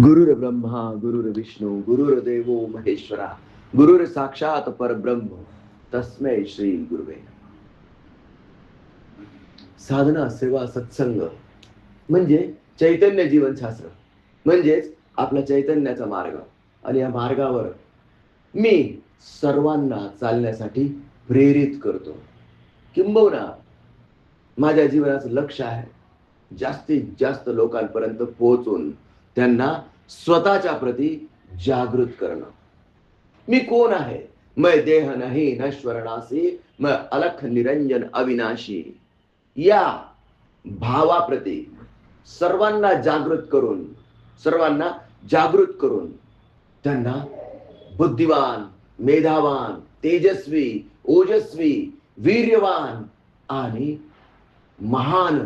गुरुर्ब्रह्मा गुरुर्विष्णू गुरुर्देवो महेश्वरा गुरुर साक्षात परब्रह्म तस्मै श्री गुरुवे नमः. साधना सेवा सत्संग म्हणजे चैतन्य जीवनशास्त्र, म्हणजेच आपला चैतन्याचा मार्ग. आणि या मार्गावर मी सर्वांना चालण्यासाठी प्रेरित करतो. किंबहुना माझ्या जीवनाचं लक्ष आहे जास्तीत जास्त लोकांपर्यंत पोहोचून त्यांना स्वतःच्या प्रती जागृत करणं. मी कोण आहे? मैं देह नहीं नश्वर नासी, मैं अलख निरंजन अविनाशी. या भावाप्रती सर्वांना जागृत करून त्यांना बुद्धिवान, मेधावान, तेजस्वी, ओजस्वी, वीर्यवान आणि महान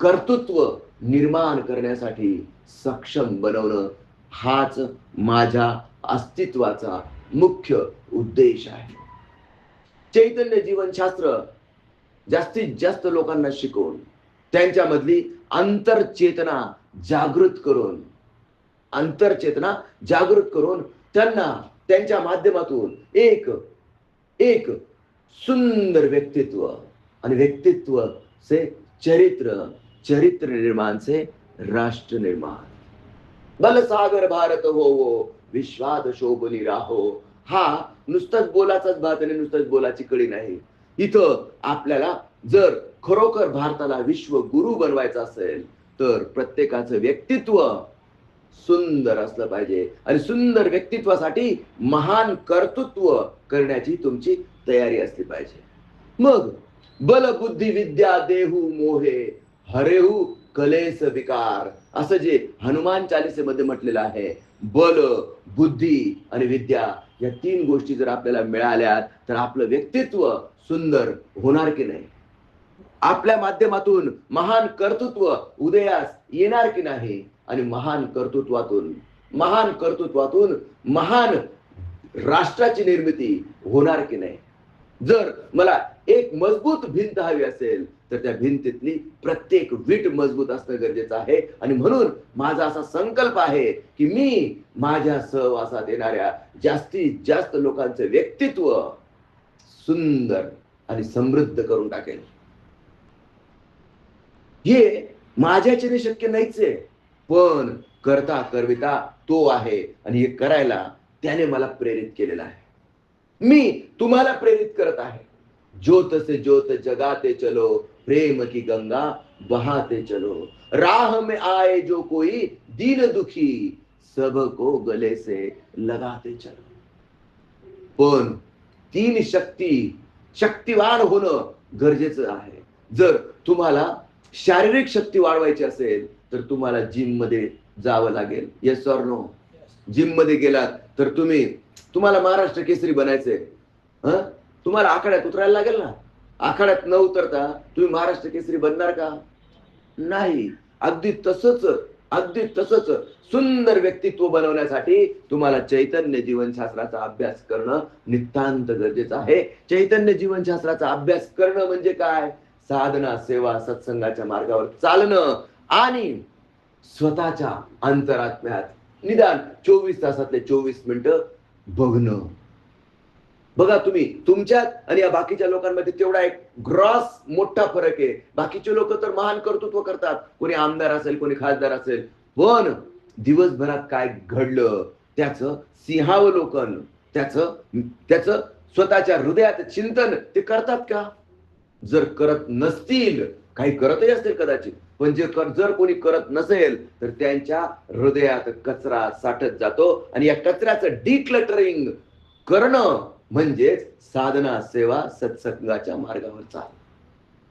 कर्तृत्व निर्माण करण्यासाठी सक्षम बनवणं हाच माझ्या अस्तित्वाचा मुख्य उद्देश आहे. चैतन्य जीवनशास्त्र जास्तीत जास्त लोकांना शिकवून त्यांच्यामधली अंतरचेतना जागृत करून त्यांना त्यांच्या माध्यमातून एक सुंदर व्यक्तित्व आणि व्यक्तित्व से चरित्र निर्माण से राष्ट्र निर्माण. बलसागर भारत हो विश्वात शोभनी राहो. हा नुसताच बोलाचाच भात आणि नुसताच बोलाची कडी नाही. इथं आपल्याला जर खरोखर भारताला विश्व गुरु बनवायचं असेल तर प्रत्येकाचं व्यक्तित्व सुंदर असलं पाहिजे आणि सुंदर व्यक्तित्वासाठी महान कर्तृत्व करण्याची तुमची तयारी असली पाहिजे. मग बल बुद्धी विद्या देहू मोहे हरेहू कलेस विकार असं जे हनुमान चालिसेमध्ये म्हटलेलं आहे. बल, बुद्धी आणि विद्या या तीन गोष्टी जर आपल्याला मिळाल्या तर आपलं व्यक्तित्व सुंदर होणार की नाही? आपल्या माध्यमातून महान कर्तृत्व उदयास येणार की नाही? आणि महान कर्तृत्वातून महान राष्ट्राची निर्मिती होणार की नाही? जर मला एक मजबूत भिंत हवी असेल तर त्या भिंतीतली प्रत्येक वीट मजबूत असणं गरजेचं आहे. आणि म्हणून माझा असा संकल्प आहे की मी माझ्या सहवासात येणाऱ्या जास्तीत जास्त लोकांचं व्यक्तित्व सुंदर आणि समृद्ध करून टाकेल. हे माझ्याच्याने शक्य नाहीच आहे, पण करता करविता तो आहे आणि हे करायला त्याने मला प्रेरित केलेलं आहे. मी तुम्हाला प्रेरित करत आहे. ज्योत से ज्योत जगाते चलो, प्रेम की गंगा बहाते चलो. राह में आए जो कोई दीन दुखी, सबको गले से लगाते चलो. पण तीन शक्तिवान होणं गरजेचं आहे. जर तुम्हाला शारीरिक शक्ती वाढवायची असेल तर तुम्हाला जिम मध्ये जावं लागेल. Yes or no? जिम मध्ये गेलात तर तुम्हाला महाराष्ट्र केसरी बनायचंय, तुम्हाला आखाड्यात उतरायला लागेल ना. आखाड्यात न उतरता तुम्ही महाराष्ट्र केसरी बनणार का? नाही. अगदी तसंच सुंदर व्यक्तित्व बनवण्यासाठी तुम्हाला चैतन्य जीवनशास्त्राचा अभ्यास करणं नितांत गरजेचं आहे. चैतन्य जीवनशास्त्राचा अभ्यास करणं म्हणजे काय? साधना सेवा सत्संगाच्या मार्गावर चालणं आणि स्वतःच्या अंतरात्म्यात निदान 24 तासातले 24 मिनिटं बघणं. बघा तुम्ही तुमच्यात आणि या बाकीच्या लोकांमध्ये तेवढा एक ग्रॉस मोठा फरक आहे. बाकीचे लोक तर महान कर्तृत्व करतात, कोणी आमदार असेल कोणी खासदार असेल, पण दिवसभरात काय घडलं त्याचं सिंहावलोकन, त्याचं स्वतःच्या हृदयात चिंतन ते करतात का? जर करत नसतील, काही करतही असतील कदाचित, पण जर कोणी करत नसेल तर त्यांच्या हृदयात कचरा साठत जातो आणि या कचऱ्याचं डिक्लटरिंग करणं म्हणजेच साधना सेवा सत्संगाच्या मार्गावर चाल.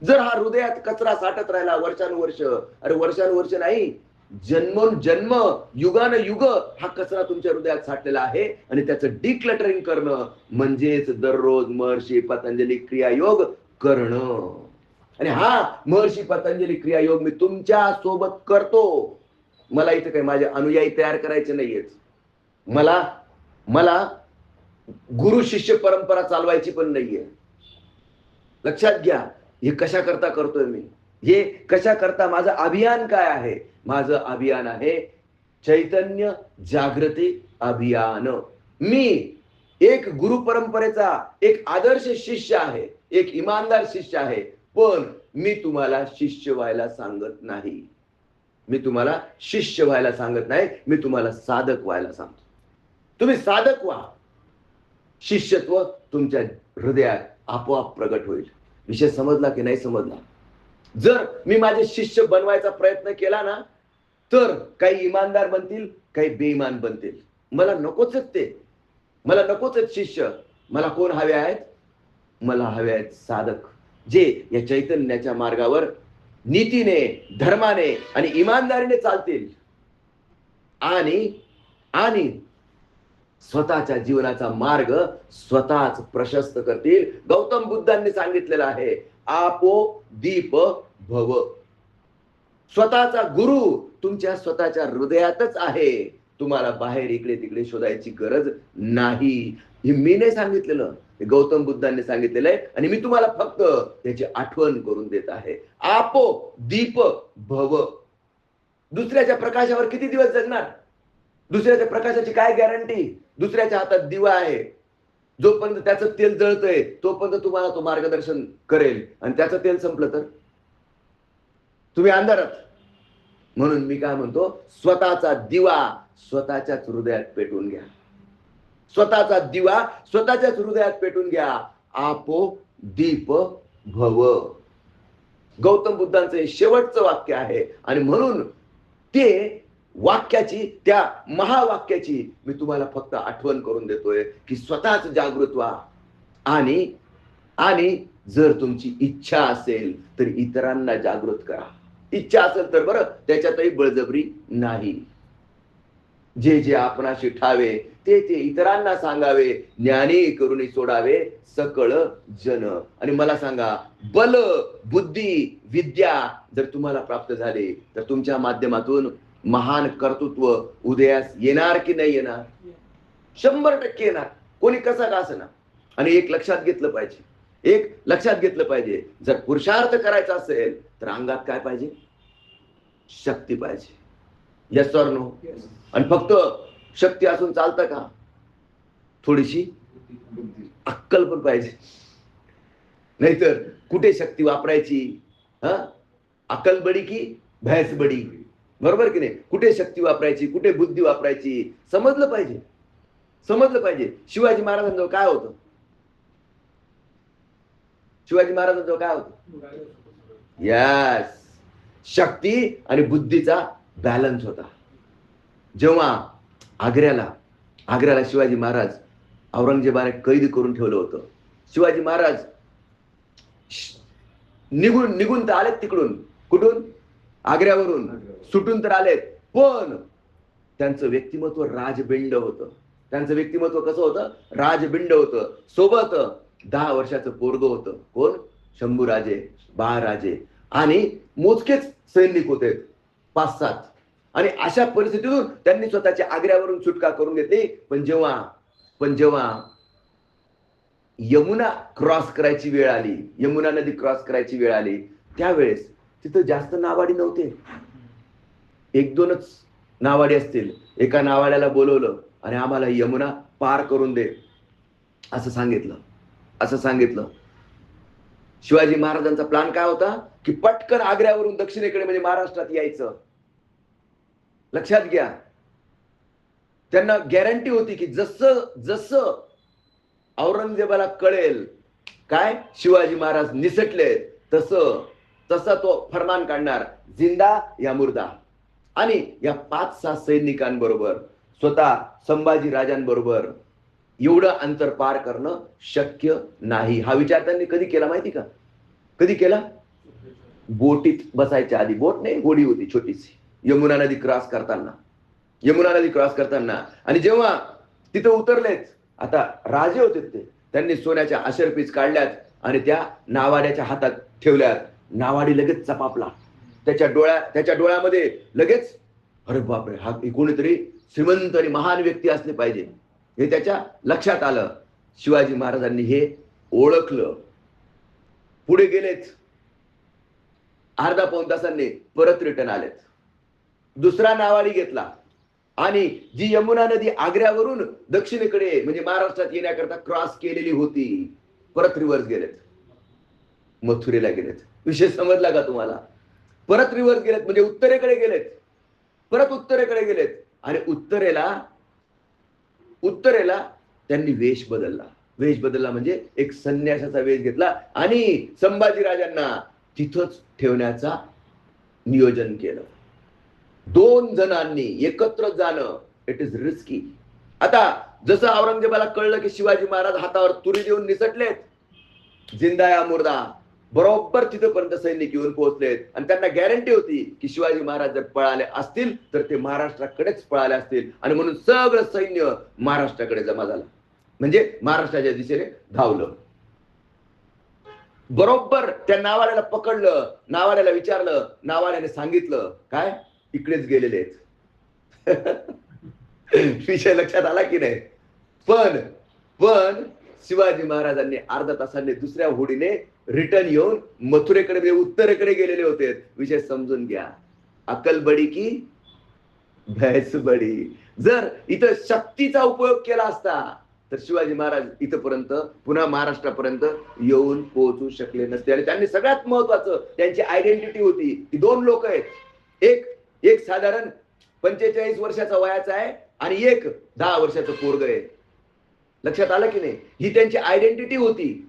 जर हा हृदयात कचरा साठत राहिला वर्षानुवर्ष नाही, जन्म युगानुयुग हा कचरा तुमच्या हृदयात साठलेला आहे आणि त्याचं डिक्लटरिंग करणं म्हणजेच दररोज महर्षी पतंजली क्रियायोग करणं. आणि हा महर्षी पतंजली क्रियायोग मी तुमच्या सोबत करतो. मला इथे काही माझे अनुयायी तयार करायचे नाहीयेत. मला गुरु शिष्य परंपरा चालवायची पण नाहीये. लक्षात घ्या, हे कशा करता करतोय मी, हे कशा करता माझं अभियान काय आहे? माझं अभियान आहे चैतन्य जागृती अभियान. मी एक गुरु परंपरेचा एक आदर्श शिष्य आहे, एक इमानदार शिष्य आहे, पण मी तुम्हाला शिष्य व्हायला सांगत नाही. मी तुम्हाला शिष्य व्हायला सांगत नाही, मी तुम्हाला साधक व्हायला सांगतो. तुम्ही साधक व्हा. शिष्यत्व तुमच्या हृदयात आपोआप प्रगट होईल. विषय समजला की नाही समजला? जर मी माझे शिष्य बनवायचा प्रयत्न केला ना, तर काही इमानदार बनतील, काही बेईमान बनतील. मला नकोच ते. मला नकोच शिष्य. मला कोण हवे आहेत? मला हवे आहेत साधक, जे या चैतन्याच्या मार्गावर नीतीने, धर्माने आणि इमानदारीने चालतील आणि स्वतःच्या जीवनाचा मार्ग स्वतःच प्रशस्त करतील. गौतम बुद्धांनी सांगितलेलं आहे, आपो दीप भव. स्वतःचा गुरु तुमच्या स्वतःच्या हृदयातच आहे. तुम्हाला बाहेर इकडे तिकडे शोधायची गरज नाही. हे मी नाही सांगितलेलं, हे गौतम बुद्धांनी सांगितलेलं आहे आणि मी तुम्हाला फक्त त्याची आठवण करून देत आहे. आपो दीप भव. दुसऱ्याच्या प्रकाशावर किती दिवस जगणार? दुसऱ्याच्या प्रकाशाची काय गॅरंटी? दुसऱ्याच्या हातात दिवा आहे, जोपर्यंत त्याचं तेल जळतंय तोपर्यंत तुम्हाला तो मार्गदर्शन करेल, आणि त्याचं तेल संपलं तर तुम्ही अंधारात. म्हणून मी काय म्हणतो, स्वतःचा दिवा स्वतःच्याच हृदयात पेटवून घ्या. स्वतःचा दिवा स्वतःच्याच हृदयात पेटून घ्या. आपो दीप भव. गौतम बुद्धांचं हे शेवटचं वाक्य आहे आणि म्हणून ते वाक्याची, त्या महावाक्याची मी तुम्हाला फक्त आठवण करून देतोय की स्वतःच जागृत व्हा. आणि जर तुमची इच्छा असेल तर इतरांना जागृत करा. इच्छा असेल तर बरं, त्याच्यातही बळजबरी नाही. जे जे आपणाशी ठावे ते ते इतरांना सांगावे, ज्ञानी करून सोडावे सकळ जन. आणि मला सांगा, बल, बुद्धी, विद्या जर तुम्हाला प्राप्त झाली तर तुमच्या माध्यमातून महान कर्तृत्व उदयास येणार की नाही येणार? 100% येणार. कोणी कसा का असेना. आणि एक लक्षात घेतलं पाहिजे, जर पुरुषार्थ करायचा असेल तर अंगात काय पाहिजे? शक्ती पाहिजे. Yes or no? आणि फक्त शक्ती असून चालतं का? थोडीशी अक्कल पण पाहिजे. नाहीतर कुठे शक्ती वापरायची? अक्कल बडी की भैंस बडी? बरोबर की नाही? कुठे शक्ती वापरायची, कुठे बुद्धी वापरायची, समजलं पाहिजे. शिवाजी महाराजांजवळ काय होतं? यस, शक्ती आणि बुद्धीचा बॅलन्स होता. जेव्हा आग्र्याला शिवाजी महाराज औरंगजेबाने कैद करून ठेवलं होतं. शिवाजी महाराज निघून तर आलेत तिकडून. कुठून? आग्र्यावरून सुटून तर आलेत, पण त्यांचं व्यक्तिमत्व राजबिंड होतं. त्यांचं व्यक्तिमत्व कसं होतं? राजबिंड होतं. सोबत 10 वर्षाचं पोरगं होतं. कोण? शंभूराजे, बाळराजे आणि मोजकेच सैनिक होते, 5-7. आणि अशा परिस्थितीतून त्यांनी स्वतःच्या आग्र्यावरून सुटका करून घेतली. पण जेव्हा यमुना क्रॉस करायची वेळ आली, यमुना नदी क्रॉस करायची वेळ आली, त्यावेळेस तिथं जास्त नावाडी नव्हते. 1-2च नावाडी असतील. एका नावाड्याला बोलवलं आणि आम्हाला यमुना पार करून दे असं सांगितलं. शिवाजी महाराजांचा प्लॅन काय होता की पटकन आग्र्यावरून दक्षिणेकडे म्हणजे महाराष्ट्रात यायचं. लक्षात घ्या, त्यांना गॅरंटी होती की जसं औरंगजेबाला कळेल काय शिवाजी महाराज निसटले, तसा तो फरमान काढणार, जिंदा या मुर्दा. आणि या 5-6 सैनिकांबरोबर स्वतः संभाजी राजांबरोबर एवढं अंतर पार करणं शक्य नाही. हा विचार त्यांनी कधी केला माहिती का? कधी केला? बोटीत बसायच्या आधी. बोट नाही, होडी होती छोटीशी, यमुना नदी क्रॉस करताना. आणि जेव्हा तिथं उतरलेच, आता राजे होते ते, त्यांनी सोन्याच्या आशरपीस काढल्यात आणि त्या नावाड्याच्या हातात ठेवल्यात. नावाडी लगेच चपापला. त्याच्या डोळ्यामध्ये लगेच, अरे बापरे, हा कोणीतरी श्रीमंत आणि महान व्यक्ती असले पाहिजे हे त्याच्या लक्षात आलं. शिवाजी महाराजांनी हे ओळखलं. पुढे गेलेच, अर्धा-पाऊण तासांनी परत रिटर्न आलेत. दुसरा नावाडी घेतला. आणि जी यमुना नदी आग्र्यावरून दक्षिणेकडे म्हणजे महाराष्ट्रात येण्याकरता क्रॉस केलेली होती, परत रिव्हर्स गेलेत, मथुरेला गेलेत. विषय समजला का तुम्हाला? परत रिव्हर्स गेलेत म्हणजे उत्तरेकडे गेलेत, परत उत्तरेकडे गेलेत. आणि उत्तरेला त्यांनी वेश बदलला म्हणजे एक संन्यासाचा वेश घेतला आणि संभाजीराजांना तिथंच ठेवण्याचा नियोजन केलं. 2 जणांनी एकत्र जाणं इट इज रिस्की. आता जसं औरंगजेबाला कळलं की शिवाजी महाराज हातावर तुरी देऊन निसटलेत, जिंदा या मुर्दा, बरोबर तिथपर्यंत सैनिक येऊन पोहोचलेत आणि त्यांना गॅरंटी होती की शिवाजी महाराज जर पळाले असतील तर ते महाराष्ट्राकडेच पळाले असतील. आणि म्हणून सगळं सैन्य महाराष्ट्राकडे जमा झालं, म्हणजे महाराष्ट्राच्या दिशेने धावलं. बरोबर त्या नावाड्याला पकडलं, नावाड्याला विचारलं, नावाड्याने सांगितलं काय, इकडेच गेलेले आहेत. विषय लक्षात आला की नाही? पण शिवाजी महाराजांनी अर्धा तासाने दुसऱ्या होडीने रिटर्न येऊन मथुरेकडे उत्तरेकडे गेलेले होते. विषय समजून घ्या. अकल बडी की भैंस बडी. जर इथं शक्तीचा उपयोग केला असता तर शिवाजी महाराज इथपर्यंत पुन्हा महाराष्ट्रापर्यंत येऊन पोहोचू शकले नसते. आणि त्यांनी सगळ्यात महत्वाचं त्यांची आयडेंटिटी होती की 2 लोक आहेत, एक साधारण 45 वर्षाचा वयाचा आहे आणि एक 10 वर्षाचं पोरग आहे. लक्षात आलं की नाही? ही त्यांची आयडेंटिटी होती.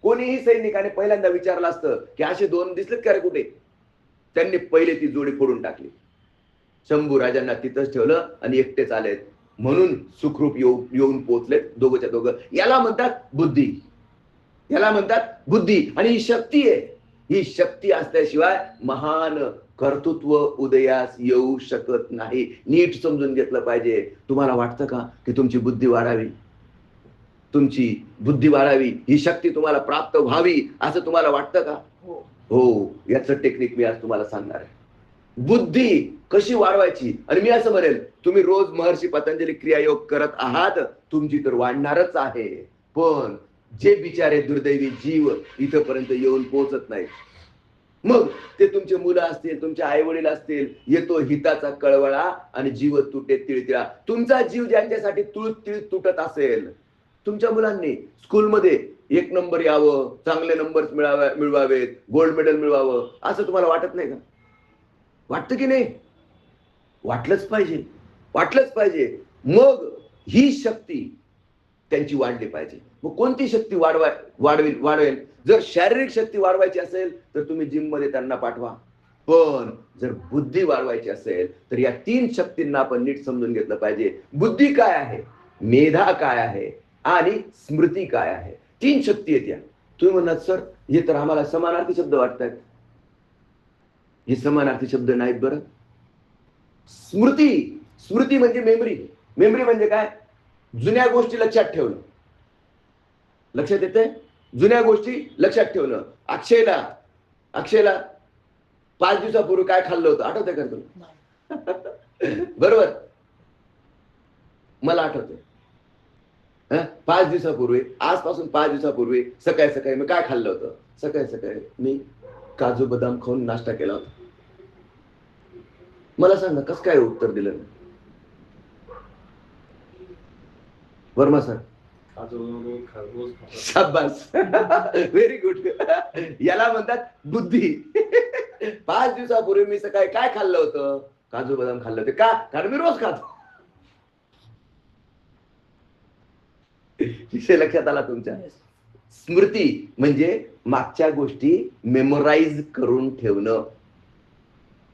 कोणीही सैनिकाने पहिल्यांदा विचारलं असतं की असे 2 दिसलेत का रे कुठे, त्यांनी पहिले ती जोडी फोडून टाकली. शंभू राजांना तिथंच ठेवलं आणि एकटेच आलेत म्हणून सुखरूप येऊन पोहोचलेत दोघंच्या दोघं. याला म्हणतात बुद्धी. आणि ही शक्ती आहे. ही शक्ती असल्याशिवाय महान कर्तृत्व उदयास येऊ शकत नाही. नीट समजून घेतलं पाहिजे. तुम्हाला वाटतं का की तुमची बुद्धी वाढावी, ही शक्ती तुम्हाला प्राप्त व्हावी असं तुम्हाला वाटतं का? हो, याचं टेक्निक मी आज तुम्हाला सांगणार आहे. बुद्धी कशी वाढवायची. आणि मी असं म्हणेल, तुम्ही रोज महर्षी पतंजली क्रियायोग करत आहात, तुमची तर वाढणारच आहे. पण जे बिचारे दुर्दैवी जीव इथपर्यंत येऊन पोहोचत नाहीत, मग ते तुमचे मुलं असतील, तुमचे आई वडील असतील, येतो हिताचा कळवळा आणि जीव तुटे तिळतिळा. तुमचा जीव ज्यांच्यासाठी तुटत असेल, तुमच्या मुलांनी स्कूलमध्ये 1 नंबर यावं, चांगले नंबर्स मिळवावेत, गोल्ड मेडल मिळवावं, असं तुम्हाला वाटत नाही का? वाटतं की नाही? वाटलंच पाहिजे. मग ही शक्ती त्यांची वाढली पाहिजे. मग कोणती शक्ती वाढवेल? जर शारीरिक शक्ती वाढवायची असेल तर तुम्ही जिम मध्ये त्यांना पाठवा. पण जर बुद्धी वाढवायची असेल तर या 3 शक्तींना आपण नीट समजून घेतलं पाहिजे. बुद्धी काय आहे, मेधा काय आहे आणि स्मृती काय आहे. 3 शक्ती आहेत या. तुम्ही म्हणणार सर हे तर आम्हाला समानार्थी शब्द वाटतायत. हे समानार्थी शब्द नाहीत बरं. स्मृती म्हणजे मेमरी म्हणजे काय? जुन्या गोष्टी लक्षात ठेवणं. लक्षात येते? जुन्या गोष्टी लक्षात ठेवणं. अक्षयला 5 दिवसापूर्वी काय खाल्लं होतं आठवतंय का तुला? बरोबर, मला आठवतंय. 5 दिवसापूर्वी, आजपासून 5 दिवसापूर्वी सकाळी मी काय खाल्लं होतं? सकाळी मी काजू बदाम खाऊन नाश्ता केला होता. मला सांगा कसं काय उत्तर दिलं? वर्मा सर, शाबास, व्हेरी गुड. याला म्हणतात बुद्धी. 5 दिवसापूर्वी मी सकाळी काय खाल्लं होतं? काजू बदाम खाल्ले होते. का? कारण मी रोज खातो. विषय लक्षात आला तुमच्या? स्मृती म्हणजे मागच्या गोष्टी मेमोराइज करून ठेवणं.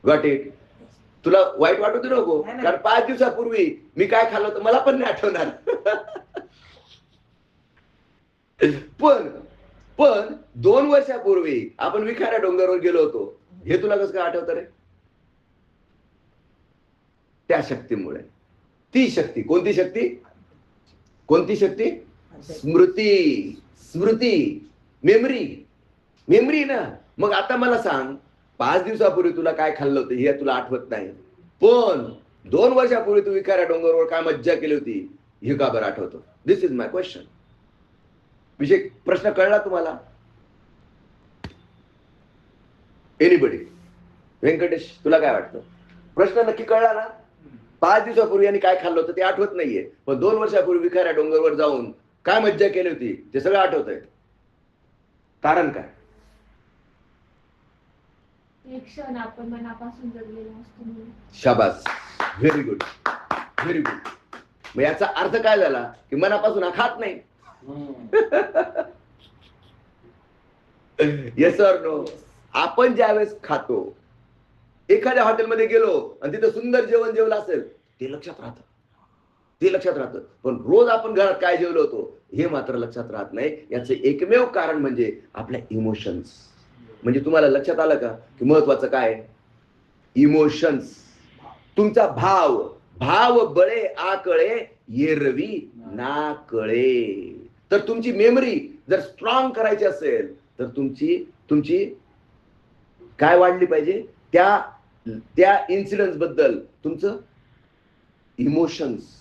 Got it? तुला वाईट वाटू दे नको, कारण 5 दिवसापूर्वी मी काय खाल्लं होतं मला पण नाही आठवणार. पण 2 वर्षापूर्वी आपण विखाऱ्या डोंगरावर गेलो होतो, हे तुला कसं काय आठवतं रे? त्या शक्तीमुळे. ती शक्ती कोणती शक्ती? स्मृती, मेमरी ना. मग आता मला सांग, 5 दिवसापूर्वी तुला काय खाल्लं होतं हे तुला आठवत नाही, पण 2 वर्षापूर्वी तू विखाऱ्या डोंगरावर काय मज्जा केली होती हे का बरं आठवतं? दिस इज माय क्वेश्चन. प्रश्न कळला तुम्हाला? एनीबडी? व्यंकटेश, तुला काय वाटतं? प्रश्न नक्की कळला ना? 5 दिवसापूर्वी यांनी काय खाल्लं होतं ते आठवत नाहीये, पण 2 वर्षापूर्वी विखाऱ्या डोंगरवर जाऊन काय मज्जा केली होती ते सगळं आठवत आहे. कारण काय? एक क्षण आपण मनापासून जगलेलो असतो म्हणून. शाबास, व्हेरी गुड, व्हेरी गुड. मग याचा अर्थ काय झाला की मनापासून हा खात नाही. Yes or no? आपण ज्यावेळेस खातो, एखाद्या हॉटेलमध्ये गेलो आणि तिथं सुंदर जेवण जेवलं असेल, ते लक्षात राहतं, ते लक्षात राहतं. पण रोज आपण घरात काय जेवलो होतो हे मात्र लक्षात राहत नाही. याचं एकमेव कारण म्हणजे आपल्या इमोशन्स. म्हणजे तुम्हाला लक्षात आलं का की महत्वाचं काय? इमोशन्स. तुमचा भाव. भाव बळे आकळे, येरवी ना कळे. तर तुमची मेमरी जर स्ट्रॉंग करायची असेल तर तुमची तुमची काय वाढली पाहिजे? त्या इन्सिडेंट बद्दल तुमचं इमोशन्स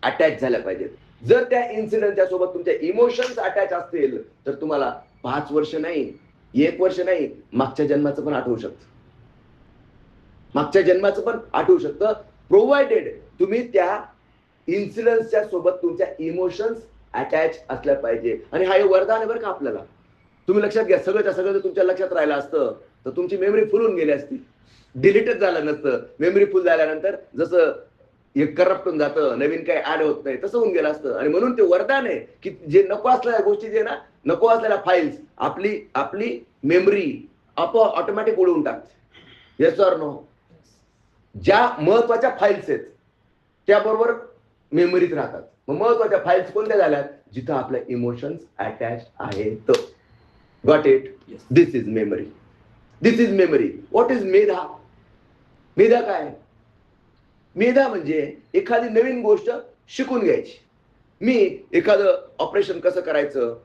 अटॅच झाल्या पाहिजेत. जर त्या इन्सिडेंटच्या सोबत तुमच्या इमोशन्स अटॅच असतील तर तुम्हाला 5 वर्ष नाही, 1 वर्ष नाही, मागच्या जन्माचं पण आठवू शकतं. मागच्या जन्माचं पण आठवू शकतं, प्रोव्हाइडेड तुम्ही त्या इन्सिडेंटच्या सोबत तुमच्या इमोशन्स अटॅच असल्या पाहिजे. आणि हा एक वरदान आहे बरं का आपल्याला. तुम्ही लक्षात घ्या, सगळंच्या सगळं जर तुमच्या लक्षात राहिलं असतं तर तुमची मेमरी फुलून गेली असती, डिलीटच झालं नसतं. मेमरी फुल झाल्यानंतर जसं एक करप्ट होऊन जातं, नवीन काही ऍड होत नाही, तसं होऊन गेलं असतं. आणि म्हणून ते वरदान आहे की जे नको असलेल्या गोष्टी, जे ना नको असलेल्या फाईल्स आपली आपली मेमरी ऑटोमॅटिक उडवून टाकते. Yes or no? ज्या महत्वाच्या फाईल्स आहेत त्याबरोबर मेमरीत राहतात. मग महत्वाच्या फाईल्स कोणत्या झाल्यात? जिथं आपल्या इमोशन्स अटॅच आहेत. Got it? This is memory. This is memory. What is Medha? Medha काय? मेधा म्हणजे एखादी नवीन गोष्ट शिकून घ्यायची. मी एखादं ऑपरेशन कसं करायचं,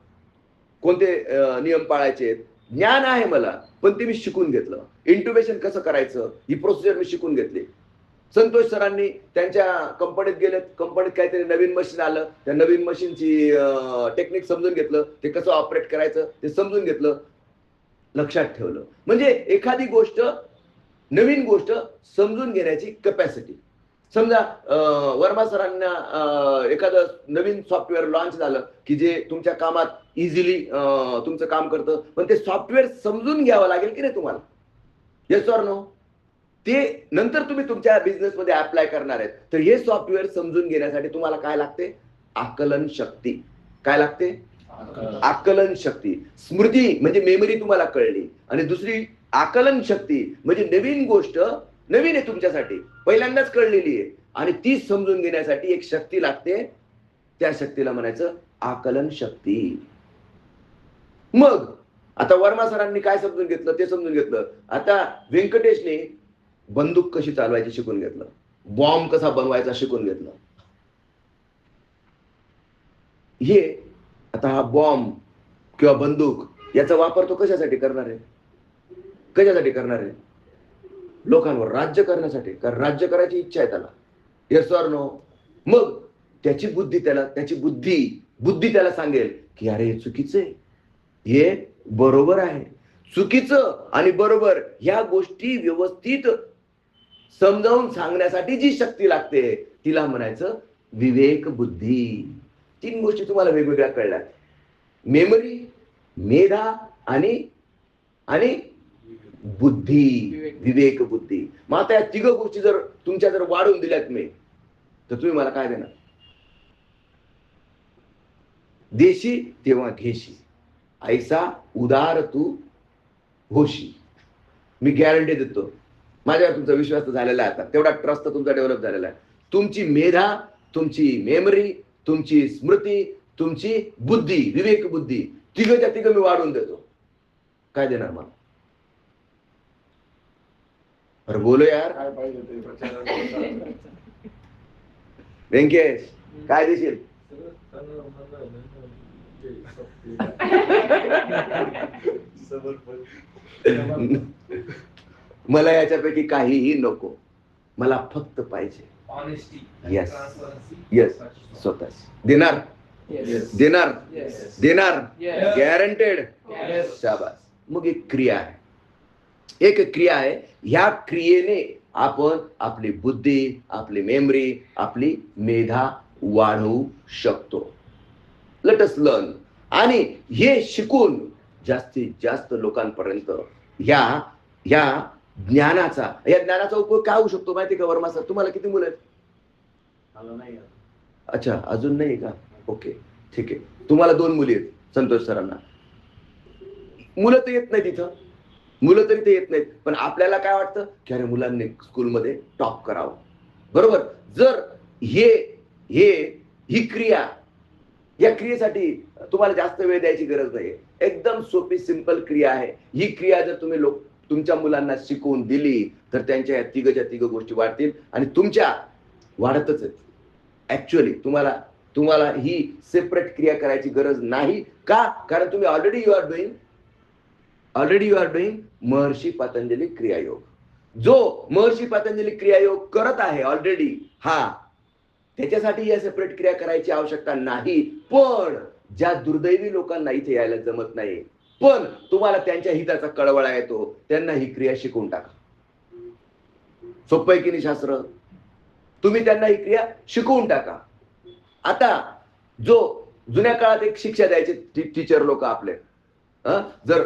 कोणते नियम पाळायचे, ज्ञान आहे मला, पण ते मी शिकून घेतलं. इंट्युबेशन कसं करायचं ही प्रोसिजर मी शिकून घेतली. संतोष सरांनी त्यांच्या कंपनीत गेले, कंपनीत काहीतरी नवीन मशीन आलं, त्या नवीन मशीनची टेक्निक समजून घेतलं, ते कसं ऑपरेट करायचं ते समजून घेतलं, लक्षात ठेवलं. म्हणजे एखादी गोष्ट, नवीन गोष्ट समजून घेण्याची कॅपॅसिटी. समजा वर्मा सरांना एखादं नवीन सॉफ्टवेअर लॉन्च झालं की जे तुमच्या कामात इझिली तुमचं काम करतं, पण ते सॉफ्टवेअर समजून घ्यावं लागेल की नाही तुम्हाला? Yes or no? ते नंतर तुम्ही तुमच्या बिझनेसमध्ये अप्लाय करणार आहेत, तर हे सॉफ्टवेअर समजून घेण्यासाठी तुम्हाला काय लागते? आकलन शक्ती. काय लागते? आकलन शक्ती. स्मृती म्हणजे मेमरी तुम्हाला कळली, आणि दुसरी आकलन शक्ती म्हणजे नवीन गोष्ट, नवीन आहे तुमच्यासाठी, पहिल्यांदाच कळलेली आहे, आणि ती समजून घेण्यासाठी एक शक्ती लागते. त्या शक्तीला म्हणायचं आकलन शक्ती. मग आता वर्मा सरांनी काय समजून घेतलं ते समजून घेतलं. आता व्यंकटेशने बंदूक कशी चालवायची शिकून घेतलं, बॉम्ब कसा बनवायचा शिकून घेतलं. हे आता हा बॉम्ब किंवा बंदूक याचा वापर तो कशासाठी करणार आहे? कशासाठी करणार आहे? लोकांवर राज्य करण्यासाठी. कारण राज्य करायची इच्छा आहे त्याला. Yes or no? मग त्याची बुद्धी त्याची बुद्धी त्याला सांगेल की अरे हे चुकीचं आहे, हे बरोबर आहे. चुकीचं आणि बरोबर ह्या गोष्टी व्यवस्थित समजावून सांगण्यासाठी जी शक्ती लागते तिला म्हणायचं विवेक बुद्धी. 3 गोष्टी तुम्हाला वेगवेगळ्या कळल्या: मेमरी, मेधा आणि बुद्धी, विवेक बुद्धी. मग आता या 3 गोष्टी जर तुमच्या जर वाढवून दिल्यात मी, तर तुम्ही मला काय देणार? देशी तेव्हा घेशी, ऐसा उदार तू होशी. मी गॅरंटी देतो, माझ्यावर तुमचा विश्वास झालेला आहे, आता तेवढा ट्रस्ट तुमचा डेव्हलप झालेला आहे. तुमची मेधा, तुमची मेमरी, तुमची स्मृती, तुमची बुद्धी, विवेक बुद्धी, 3च्या 3 मी वाढवून देतो. काय देणार मला? अरे बोलो यार. काय पाहिजे? व्यंकेश काय देशील? मला याच्यापैकी काहीही नको, मला फक्त पाहिजे ऑनेस्टी. येस येस स्वतःच. देणार देणार देणार गॅरंटेड. शाबास. मग एक क्रिया आहे, ह्या क्रियेने आपण आपली बुद्धी, आपली मेमरी, आपली मेधा वाढवू शकतो. Let us learn. आणि हे शिकून जास्तीत जास्त लोकांपर्यंत या ज्ञानाचा उपयोग काय होऊ शकतो माहिती का वर्मा सर? तुम्हाला किती मुलं आहेत? मला नाही आलं. अच्छा, अजून नाही का? ओके, ठीक आहे. तुम्हाला 2 मुली आहेत, संतोष सरांना. मुलं तर येत नाही तिथं, मुलं तरी ते येत नाहीत, पण आपल्याला काय वाटतं की अरे मुलांनी स्कूलमध्ये टॉप करावं, बरोबर? जर ही क्रिया, या क्रियेसाठी तुम्हाला जास्त वेळ द्यायची गरज नाही. एकदम सोपी सिंपल क्रिया आहे. ही क्रिया जर तुम्ही तुमच्या मुलांना शिकवून दिली तर त्यांच्या या तिघच्या गोष्टी वाढतील आणि तुमच्या वाढतच आहेत. ऍक्च्युअली तुम्हाला ही सेपरेट क्रिया करायची गरज नाही का? कारण तुम्ही ऑलरेडी यू आर डुईंग महर्षी पतंजली क्रियायोग. जो महर्षी पतंजली क्रियायोग करत आहे ऑलरेडी, त्याच्यासाठी या सेपरेट क्रिया करायची आवश्यकता नाही. पण ज्या दुर्दैवी लोकांना इथे यायला जमत नाही, पण तुम्हाला त्यांच्या हिताचा कळवळा येतो, त्यांना ही क्रिया शिकवून टाका. सोपं आहे की नाही शास्त्र? तुम्ही त्यांना ही क्रिया शिकवून टाका. आता जो जुन्या काळात एक शिक्षा द्यायचे टीचर लोक आपले, जर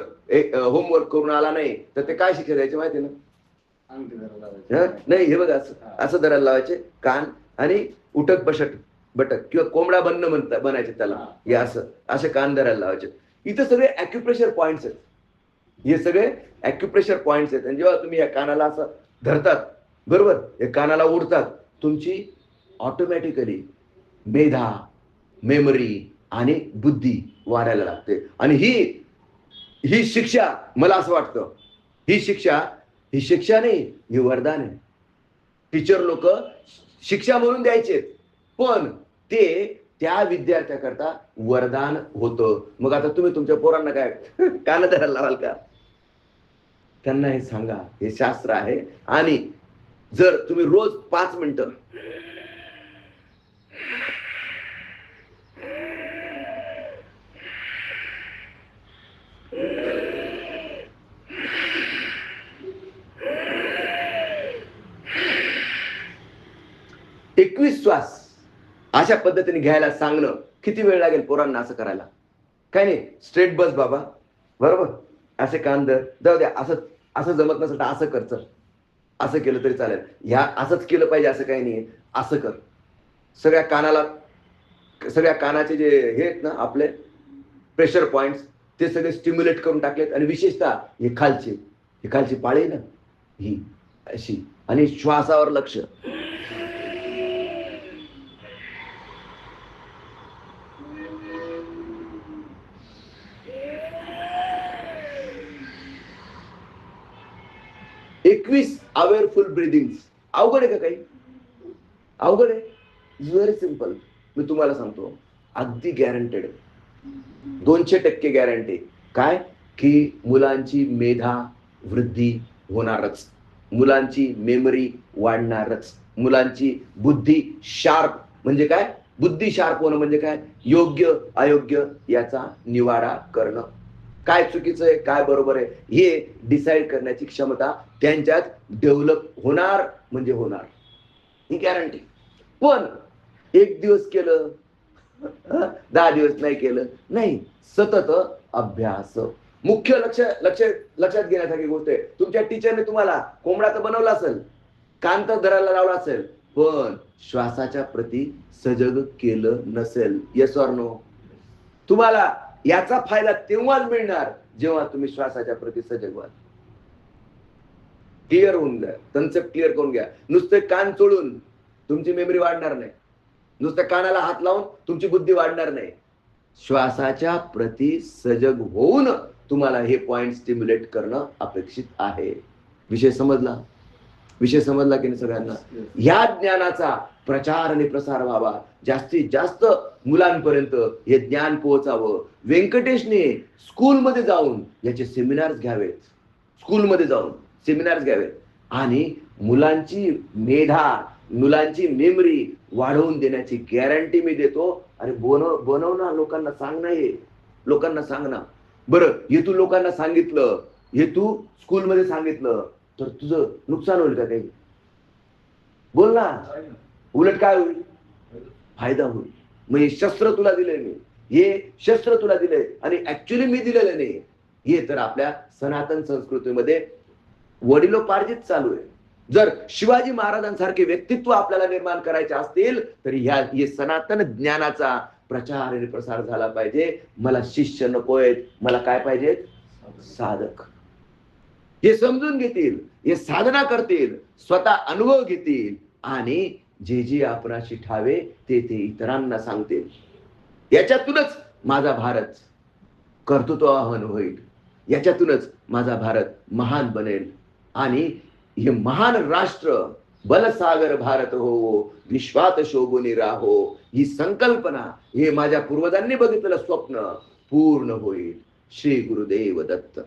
होमवर्क करून आला नाही तर ते काय शिक्षा द्यायचे माहिती ना? अंगठी धरायला लावायची. नाही, हे बघा असं धरायला लावायचे कान आणि उठक बटक किंवा कोंबडा बनायचे त्याला. हे असे कान धरायला लावायचे. इथं सगळे अॅक्युप्रेशर पॉइंट्स आहेत. हे सगळे अॅक्युप्रेशर पॉइंट्स आहेत. आणि जेव्हा तुम्ही या कानाला असं धरतात, बरोबर, हे कानाला ओढतात, तुमची ऑटोमॅटिकली मेधा, मेमरी आणि बुद्धी वाढायला लागते. आणि ही शिक्षा, मला असं वाटतं, ही शिक्षा नाही, ही वरदान आहे. टीचर लोक शिक्षा म्हणून द्यायचे, पण ते त्या विद्यार्थ्याकरता वरदान होतं. मग आता तुम्ही तुमच्या पोरांना काय कान धरायला लावाल का? त्यांना हे सांगा, हे शास्त्र आहे. आणि जर तुम्ही रोज 5 मिनिटं श्वास अशा पद्धतीने घ्यायला सांगणं, किती वेळ लागेल पोरांना असं करायला? काय नाही, स्ट्रेट बस बाबा, बरोबर, असे कान धर, जाऊ द्या, असं जमत नसेल तर असं कर, चल असं केलं तरी चालेल, ह्या असंच केलं पाहिजे असं काही नाही, असं कर. सगळ्या कानाचे जे हे आहेत ना आपले प्रेशर पॉइंट्स, ते सगळे स्टिम्युलेट करून टाकलेत. आणि विशेषतः हे खालची पाळी ना, ही अशी, आणि श्वासावर लक्ष. अवेअरफुल ब्रीदिंग. अवघड आहे का काही? अवघड आहे? Very simple. मी तुम्हाला सांगतो, अगदी गॅरंटेड, 200% गॅरंटी. काय? की मुलांची मेधा वृद्धी होणारच, मुलांची मेमरी वाढणारच, मुलांची बुद्धी शार्प. म्हणजे काय? बुद्धी शार्प होणं म्हणजे काय? योग्य अयोग्य याचा निवाडा करणं, काय चुकीचं आहे काय बरोबर आहे हे डिसाईड करण्याची क्षमता त्यांच्यात डेव्हलप होणार, म्हणजे होणार, ही गॅरंटी. पण 1 दिवस केलं, 10 दिवस नाही केलं, नाही, सतत अभ्यास. मुख्य लक्षात घेण्यासारखी गोष्ट आहे. तुमच्या टीचरने तुम्हाला कोंबडा तर बनवला असेल, कान तर धरायला लावला असेल, पण श्वासाच्या प्रती सजग केलं नसेल. Yes or no? तुम्हाला याचा फायदा तेव्हाच मिळणार जेव्हा तुम्ही श्वासाच्या प्रती सजग व्हाल. क्लिअर होऊन द्या, कन्सेप्ट क्लिअर करून घ्या. नुसते कान चोळून तुमची मेमरी वाढणार नाही, नुसत्या कानाला हात लावून तुमची बुद्धी वाढणार नाही. श्वासाच्या प्रती सजग होऊन तुम्हाला हे पॉइंट स्टिम्युलेट करणं अपेक्षित आहे. विषय समजला की नाही सगळ्यांना? या ज्ञानाचा प्रचार आणि प्रसार व्हावा, जास्तीत जास्त मुलांपर्यंत हे ज्ञान पोहोचावं. व्यंकटेशने स्कूलमध्ये जाऊन याचे सेमिनार्स घ्यावेत, स्कूलमध्ये जाऊन सेमिनार्स घ्यावेत आणि मुलांची मेधा, मुलांची मेमरी वाढवून देण्याची गॅरंटी मी देतो. अरे बनव ना, लोकांना सांग ना, हे लोकांना सांग ना. बरं, हे तू लोकांना सांगितलं, हे तू स्कूलमध्ये सांगितलं तर तुझं नुकसान होईल का काही? बोल ना. उलट काय होईल? फायदा होईल. मग हे शस्त्र तुला दिले मी, हे शस्त्र तुला दिले आणि ऍक्च्युली मी दिलेलं नाही. हे तर आपल्या सनातन संस्कृतीमध्ये वडिलोपार्जित चालू आहे. जर शिवाजी महाराजांसारखे व्यक्तित्व आपल्याला निर्माण करायचे असतील तर हे सनातन ज्ञानाचा प्रचार आणि प्रसार झाला पाहिजे. मला शिष्य नकोय, मला काय पाहिजे? साधक. हे समजून घेतील, हे साधना करतील, स्वतः अनुभव घेतील आणि जे जे आपणाशी ठावे ते ते इतरांना सांगतील. याच्यातूनच माझा भारत कर्तृत्ववान होईल, याच्यातूनच माझा भारत महान बनेल आणि हे महान राष्ट्र बलसागर भारत हो, विश्वात शोभूनी राहो, ही संकल्पना, हे माझ्या पूर्वजांनी बघितलेलं स्वप्न पूर्ण होईल. श्री गुरुदेव दत्त.